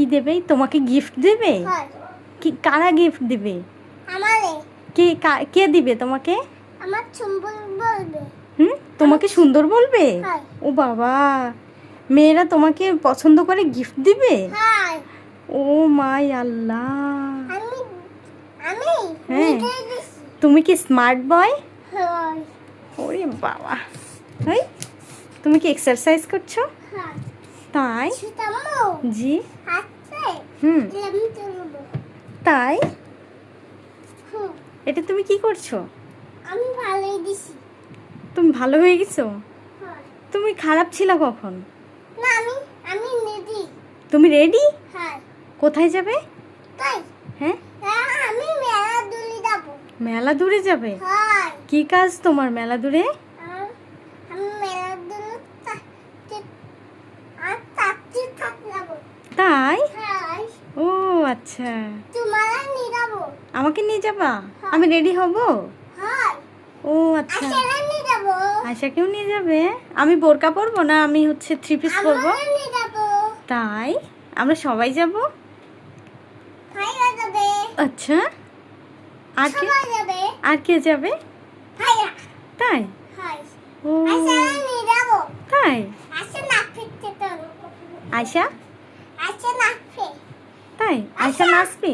কি দেবে? তোমাকে গিফট দেবে? হয় কি কারা গিফট দিবে? আমারে কে দিবে তোমাকে? আমার চুম্বল বলবে। তোমাকে সুন্দর বলবে? হয় ও বাবা, মেয়েরা তোমাকে পছন্দ করে গিফট দিবে? হয় ও মাই আল্লাহ। আমি আমি হ্যাঁ। নিজে দিছি। তুমি কি স্মার্ট বয়? হয় ওরে বাবা, এই তুমি কি এক্সারসাইজ করছো? হয় তাই? সুতামো জি। আছে হুম। আমি তুলব। তাই? হুম এটা তুমি কি করছো? আমি ভালোই দিছি। তুমি ভালো হয়ে গেছো? হয় তুমি খারাপ ছিল কখন? না আমি আমি নেদি। তুমি রেডি? হয় কোথায় যাবে? তাই হ্যাঁ, আমি মেলা দুলি যাব। মেলা দূরে যাবে? হয় কি কাজ তোমার মেলা দূরে? আমি মেলা দুলি আর তাত্তি থাক যাব। তাই? হয় ও আচ্ছা, তোমারা নিয়ে যাব। আমাকে নিয়ে যাবা? আমি রেডি হব? হয় ও আচ্ছা, আসলে নিয়ে যাব। আয়শাকেও নিয়ে যাবে? আমি বোরকা পরবো না, আমি হচ্ছে থ্রি পিস পরবো। আমরা নিয়ে যাব। তাই? আমরা সবাই যাব? ভাইয়া যাবে। আচ্ছা, আর কে? সবাই যাবে। আর কে যাবে? ভাইয়া তাই? হয় ও আসলে নিয়ে যাব। তাই? আসে না ফিরতে তো। আয়শা? আসে না ফির। তাই? আয়শা নাচবে?